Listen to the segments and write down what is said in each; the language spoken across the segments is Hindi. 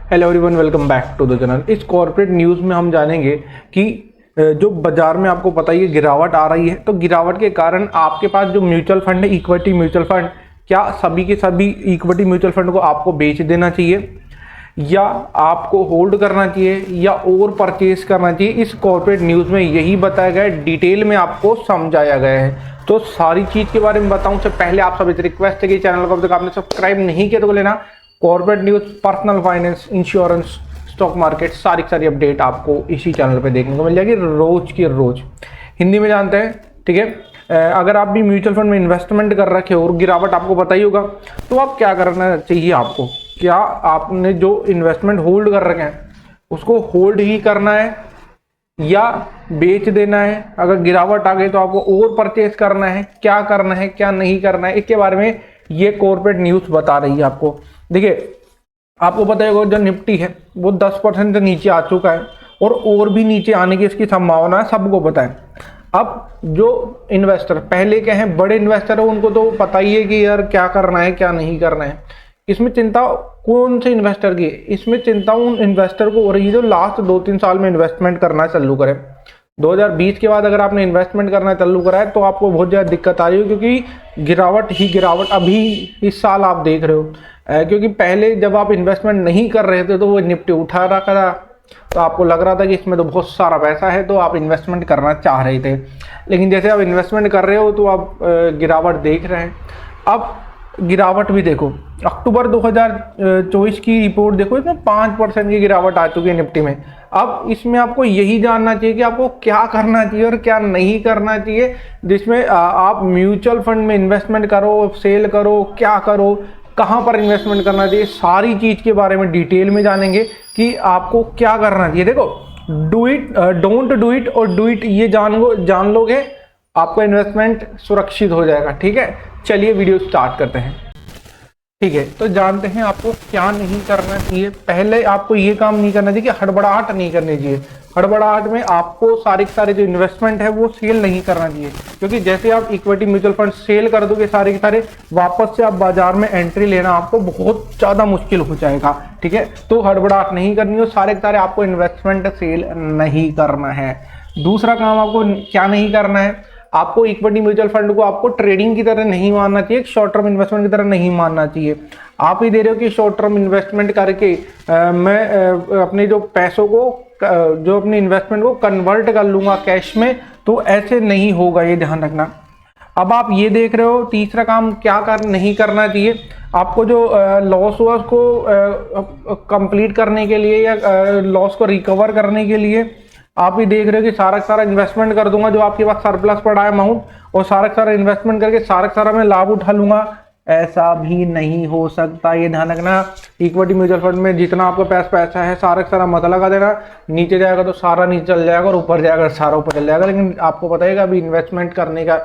Hello everyone, welcome back to the channel. इस कॉर्पोरेट न्यूज़ में हम जानेंगे कि जो बाजार में आपको पता ही है गिरावट आ रही है, तो गिरावट के कारण आपके पास जो म्यूचुअल फंड है, इक्विटी म्यूचुअल फंड, क्या सभी के सभी इक्विटी म्यूचुअल फंड को आपको बेच देना चाहिए या आपको होल्ड करना चाहिए या और परचेज करना चाहिए। इस कॉर्पोरेट न्यूज़ में यही बताया गया है, डिटेल में आपको समझाया गया है। तो सारी चीज़ के बारे में बताऊं से पहले आप सभी से रिक्वेस्ट है कि चैनल को अब तक आपने सब्सक्राइब नहीं किया तो लेना। Corporate news, personal finance, insurance, stock market, सारी अपडेट आपको इसी चैनल पे देखने को मिल जाएगी, रोज की रोज हिंदी में जानते हैं। ठीक है, अगर आप भी म्यूचुअल फंड में इन्वेस्टमेंट कर रखे हो और गिरावट आपको पता ही होगा, तो आप क्या करना चाहिए आपको। क्या आपने जो इन्वेस्टमेंट होल्ड कर रखे हैं उसको होल्ड ही करना है या बेच देना है। अगर गिरावट आ गई तो आपको और परचेज करना है, क्या करना है क्या नहीं करना है, इसके बारे में ये कॉर्पोरेट न्यूज़ बता रही है आपको। देखिए, आपको पता है जो निफ्टी है वो 10% से नीचे आ चुका है और भी नीचे आने की इसकी संभावना है, सबको पता है। अब जो इन्वेस्टर पहले के हैं, बड़े इन्वेस्टर है, उनको तो पता ही है कि यार क्या करना है क्या नहीं करना है। इसमें चिंता कौन से इन्वेस्टर की है? इसमें चिंता उन इन्वेस्टर को हो रही है जो लास्ट 2-3 साल में इन्वेस्टमेंट करना चालू करें। 2020 के बाद अगर आपने इन्वेस्टमेंट करना चालू करा है तो आपको बहुत ज़्यादा दिक्कत आ रही है, क्योंकि गिरावट अभी इस साल आप देख रहे हो। क्योंकि पहले जब आप इन्वेस्टमेंट नहीं कर रहे थे तो वो निफ्टी उठा रखा था, तो आपको लग रहा था कि इसमें तो बहुत सारा पैसा है, तो आप इन्वेस्टमेंट करना चाह रहे थे। लेकिन जैसे आप इन्वेस्टमेंट कर रहे हो तो आप गिरावट देख रहे हैं। अब गिरावट भी देखो, अक्टूबर 2024 की रिपोर्ट देखो, इसमें 5% की गिरावट आ चुकी है निफ्टी में। अब इसमें आपको यही जानना चाहिए कि आपको क्या करना चाहिए और क्या नहीं करना चाहिए, जिसमें आप म्यूचुअल फंड में इन्वेस्टमेंट करो, सेल करो, क्या करो, कहाँ पर इन्वेस्टमेंट करना चाहिए, सारी चीज़ के बारे में डिटेल में जानेंगे कि आपको क्या करना चाहिए। देखो, do it, don't do it और डू इट, ये जान लोगे आपका इन्वेस्टमेंट सुरक्षित हो जाएगा। ठीक है, चलिए वीडियो स्टार्ट करते हैं। ठीक है, तो जानते हैं आपको क्या नहीं करना चाहिए। पहले आपको ये काम नहीं करना चाहिए कि हड़बड़ाहट नहीं करनी चाहिए। हड़बड़ाहट में आपको सारे जो इन्वेस्टमेंट है वो सेल नहीं करना चाहिए, क्योंकि जैसे आप इक्विटी म्यूचुअल फंड सेल कर दोगे सारे के सारे, वापस से आप बाजार में एंट्री लेना आपको बहुत ज़्यादा मुश्किल हो जाएगा। ठीक है, तो हड़बड़ाहट नहीं करनी हो, सारे के सारे आपको इन्वेस्टमेंट सेल नहीं करना है। दूसरा काम आपको क्या नहीं करना है, आपको इक्विटी म्यूचुअल फंड को आपको ट्रेडिंग की तरह नहीं मानना चाहिए, शॉर्ट टर्म इन्वेस्टमेंट की तरह नहीं मानना चाहिए। आप ही दे रहे हो कि शॉर्ट टर्म इन्वेस्टमेंट करके मैं अपने जो पैसों को, जो अपनी इन्वेस्टमेंट को कन्वर्ट कर लूंगा कैश में, तो ऐसे नहीं होगा, ये ध्यान रखना। अब आप ये देख रहे हो, तीसरा काम क्या नहीं करना चाहिए, आपको जो लॉस हुआ उसको कंप्लीट करने के लिए या लॉस को रिकवर करने के लिए आप ही देख रहे हो कि सारा इन्वेस्टमेंट कर दूंगा जो आपके पास सरप्लस पड़ा है अमाउंट, और सारा इन्वेस्टमेंट करके सारा मैं लाभ उठा लूंगा। ऐसा भी नहीं हो सकता, ये ध्यान रखना। इक्विटी म्यूचुअल फंड में जितना आपका पैसा है सारा मत लगा देना, नीचे जाएगा तो सारा नीचे चल जाएगा और ऊपर जाएगा सारा ऊपर चल जाएगा। लेकिन आपको पता है कि अभी इन्वेस्टमेंट करने का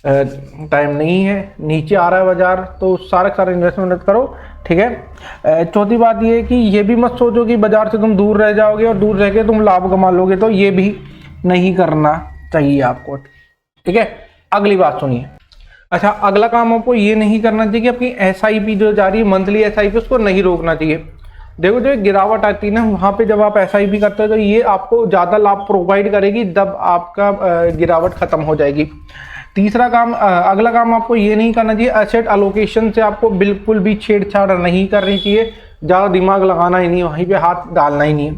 टाइम नहीं है, नीचे आ रहा है बाजार, तो सारा इन्वेस्टमेंट करो। ठीक है, चौथी बात ये है कि ये भी मत सोचो कि बाजार से तुम दूर रह जाओगे और दूर रह के तुम लाभ कमा लोगे, तो ये भी नहीं करना चाहिए आपको। ठीक है, अगली बात सुनिए। अच्छा, अगला काम आपको ये नहीं करना चाहिए कि अपनी SIP जो जा रही है, मंथली SIP, उसको नहीं रोकना चाहिए। देखो, जो गिरावट आती है ना, वहाँ पे जब आप SIP करते हो तो ये आपको ज़्यादा लाभ प्रोवाइड करेगी जब आपका गिरावट खत्म हो जाएगी। तीसरा काम, अगला काम आपको ये नहीं करना चाहिए, एसेट एलोकेशन से आपको बिल्कुल भी छेड़छाड़ नहीं करनी चाहिए, ज़्यादा दिमाग लगाना ही नहीं, वहीं पे हाथ डालना ही नहीं है।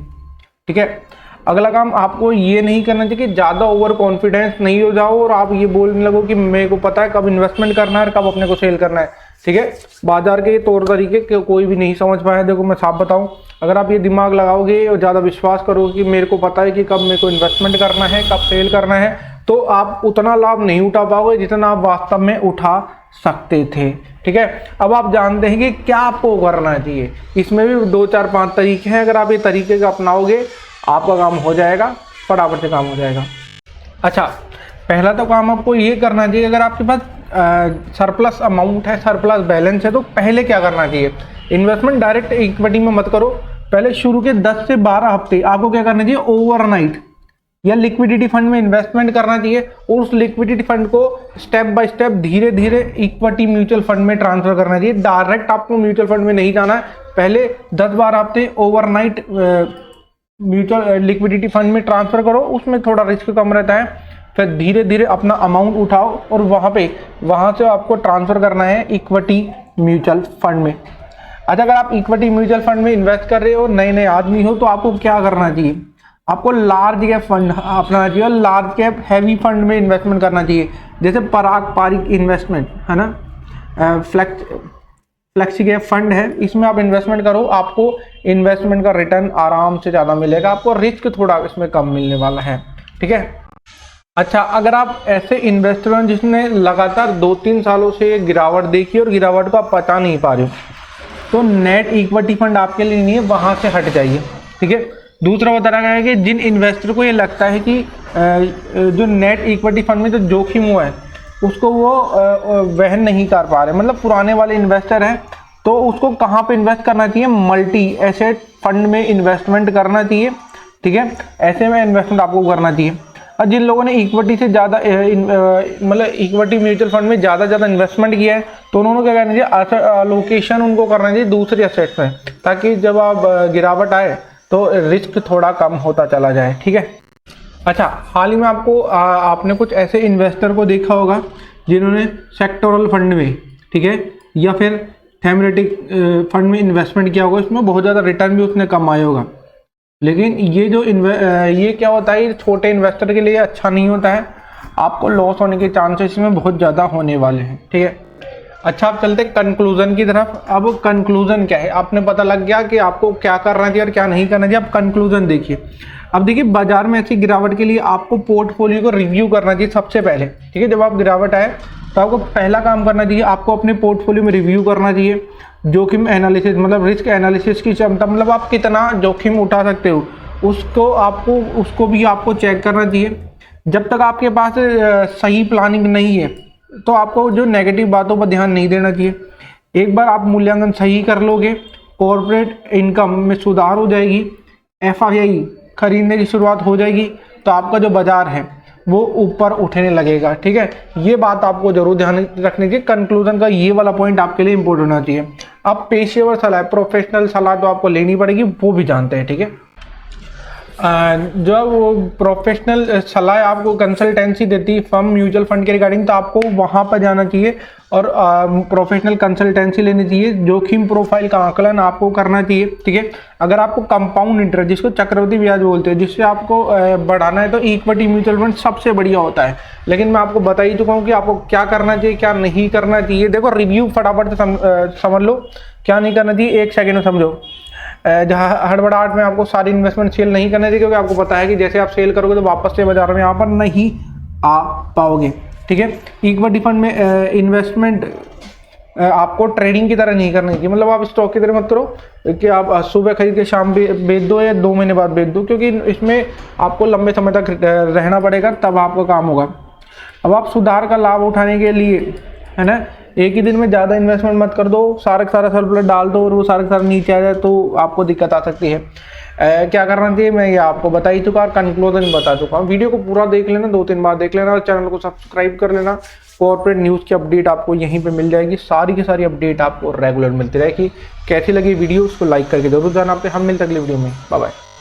ठीक है, अगला काम आपको ये नहीं करना चाहिए कि ज़्यादा ओवर कॉन्फिडेंस नहीं हो जाओ और आप ये बोलने लगो कि मेरे को पता है कब इन्वेस्टमेंट करना है और कब अपने को सेल करना है। ठीक है, बाजार के तौर तरीके कोई भी नहीं समझ पाया। देखो, मैं साफ बताऊं, अगर आप ये दिमाग लगाओगे और ज़्यादा विश्वास करोगे कि मेरे को पता है कि कब मेरे को इन्वेस्टमेंट करना है, कब सेल करना है, तो आप उतना लाभ नहीं उठा पाओगे जितना आप वास्तव में उठा सकते थे। ठीक है, अब आप जानते हैं कि क्या आपको करना चाहिए। इसमें भी 2-4-5 तरीके हैं, अगर आप ये तरीके को अपनाओगे आपका काम हो जाएगा, फटाफट से काम हो जाएगा। अच्छा, पहला तो काम आपको ये करना चाहिए, अगर आपके पास सरप्लस अमाउंट है, सरप्लस बैलेंस है, तो पहले क्या करना चाहिए, इन्वेस्टमेंट डायरेक्ट इक्विटी में मत करो। पहले शुरू के 10 से 12 हफ्ते आपको क्या करना चाहिए, ओवरनाइट या लिक्विडिटी फंड में इन्वेस्टमेंट करना चाहिए, और उस लिक्विडिटी फंड को स्टेप बाय स्टेप धीरे धीरे इक्विटी म्यूचुअल फंड में ट्रांसफर करना चाहिए। डायरेक्ट आपको म्यूचुअल फंड में नहीं जाना है, पहले 10-12 हफ्ते ओवरनाइट म्यूचुअल लिक्विडिटी फंड में ट्रांसफर करो, उसमें थोड़ा रिस्क कम रहता है। फिर धीरे धीरे अपना अमाउंट उठाओ और वहाँ से आपको ट्रांसफर करना है इक्विटी म्यूचुअल फंड में। अच्छा, अगर आप इक्विटी म्यूचुअल फंड में इन्वेस्ट कर रहे हो, नए नए आदमी हो, तो आपको क्या करना चाहिए, आपको लार्ज कैप फंड अपनाना चाहिए और लार्ज कैप हैवी फंड में इन्वेस्टमेंट करना चाहिए। जैसे पराग पारिक इन्वेस्टमेंट है ना, फ्लेक्सी कैप फंड है, इसमें आप इन्वेस्टमेंट करो, आपको इन्वेस्टमेंट का रिटर्न आराम से ज़्यादा मिलेगा, आपको रिस्क थोड़ा इसमें कम मिलने वाला है। ठीक है। अच्छा, अगर आप ऐसे इन्वेस्टर हैं जिसने लगातार 2-3 सालों से गिरावट देखी और गिरावट को आप पचा नहीं पा रहे हो, तो नेट इक्विटी फंड आपके लिए नहीं है, वहाँ से हट जाइए। ठीक है। दूसरा बताया गया है कि जिन इन्वेस्टर को ये लगता है कि जो नेट इक्विटी फंड में जो जोखिम हुआ है उसको वो वहन नहीं कर पा रहे, मतलब पुराने वाले इन्वेस्टर हैं, तो उसको कहाँ पे इन्वेस्ट करना चाहिए, मल्टी एसेट फंड में इन्वेस्टमेंट करना चाहिए। ठीक है, ऐसे में इन्वेस्टमेंट आपको करना चाहिए। और जिन लोगों ने इक्विटी से ज़्यादा मतलब इक्विटी म्यूचुअल फंड में ज़्यादा इन्वेस्टमेंट किया है, तो उन्होंने क्या करना चाहिए, अलोकेशन उनको करना चाहिए दूसरी एसेट्स में, ताकि जब आप गिरावट आए तो रिस्क थोड़ा कम होता चला जाए। ठीक है। अच्छा, हाल ही में आपने कुछ ऐसे इन्वेस्टर को देखा होगा जिन्होंने सेक्टोरल फंड में, ठीक है, या फिर थेमेटिक फंड में इन्वेस्टमेंट किया होगा, इसमें बहुत ज़्यादा रिटर्न भी उसने कमाया होगा। लेकिन ये क्या होता है, ये छोटे इन्वेस्टर के लिए अच्छा नहीं होता है, आपको लॉस होने के चांसेस इसमें बहुत ज़्यादा होने वाले हैं। ठीक है। अच्छा, आप चलते कंक्लूजन की तरफ। अब कंक्लूजन क्या है, आपने पता लग गया कि आपको क्या करना चाहिए और क्या नहीं करना चाहिए। अब कंक्लूजन देखिए। अब देखिए, बाजार में ऐसी गिरावट के लिए आपको पोर्टफोलियो को रिव्यू करना चाहिए सबसे पहले। ठीक है, जब आप गिरावट आए तो आपको पहला काम करना चाहिए, आपको अपने पोर्टफोलियो में रिव्यू करना चाहिए। जोखिम एनालिसिस, मतलब रिस्क एनालिसिस की क्षमता, मतलब आप कितना जोखिम उठा सकते हो, उसको भी आपको चेक करना चाहिए। जब तक आपके पास सही प्लानिंग नहीं है तो आपको जो नेगेटिव बातों पर ध्यान नहीं देना चाहिए। एक बार आप मूल्यांकन सही कर लोगे, कॉर्पोरेट इनकम में सुधार हो जाएगी, FII खरीदने की शुरुआत हो जाएगी, तो आपका जो बाजार है वो ऊपर उठने लगेगा। ठीक है, ये बात आपको जरूर ध्यान रखनी चाहिए। कंक्लूजन का ये वाला पॉइंट आपके लिए इंपॉर्टेंट होना चाहिए। अब पेशेवर सलाह, प्रोफेशनल सलाह तो आपको लेनी पड़ेगी, वो भी जानते हैं। ठीक है, जब वो प्रोफेशनल सलाह आपको कंसल्टेंसी देती है फर्म म्यूचुअल फंड के रिगार्डिंग, तो आपको वहाँ पर जाना चाहिए और प्रोफेशनल कंसल्टेंसी लेनी चाहिए। जोखिम प्रोफाइल का आकलन आपको करना चाहिए। ठीक है, अगर आपको कंपाउंड इंटरेस्ट, जिसको चक्रवृद्धि ब्याज बोलते हैं, जिससे आपको बढ़ाना है, तो इक्विटी म्यूचुअल फंड सबसे बढ़िया होता है। लेकिन मैं आपको बता ही चुका हूँ कि आपको क्या करना चाहिए, क्या नहीं करना चाहिए। देखो, रिव्यू फटाफट से समझ लो, क्या नहीं करना चाहिए 1 सेकेंड में समझो। जहाँ हड़बड़ाहट में आपको सारी इन्वेस्टमेंट सेल नहीं करने चाहिए, क्योंकि आपको पता है कि जैसे आप सेल करोगे तो वापस से बाजार में यहाँ पर नहीं आ पाओगे। ठीक है, इक्विटी फंड में इन्वेस्टमेंट आपको ट्रेडिंग की तरह नहीं करनी चाहिए, मतलब आप स्टॉक की तरह मत करो कि आप सुबह खरीद के शाम बेच दो या 2 महीने बाद बेच दो, क्योंकि इसमें आपको लंबे समय तक रहना पड़ेगा, तब आपका काम होगा। अब आप सुधार का लाभ उठाने के लिए, है ना, एक ही दिन में ज़्यादा इन्वेस्टमेंट मत कर दो, सारा सरप्लस डाल दो और वो सारा नीचे आ जाए, तो आपको दिक्कत आ सकती है। क्या करना चाहिए मैं ये आपको बता ही चुका और कंक्लूजन बता चुका हूँ। वीडियो को पूरा देख लेना, 2-3 बार देख लेना और चैनल को सब्सक्राइब कर लेना। कॉर्पोरेट न्यूज़ की अपडेट आपको यहीं पे मिल जाएगी, सारी की सारी अपडेट आपको रेगुलर मिलती रहेगी। कैसी लगी वीडियो, उसको लाइक करके जरूर जाना। हम मिलते अगली वीडियो में, बाय बाय।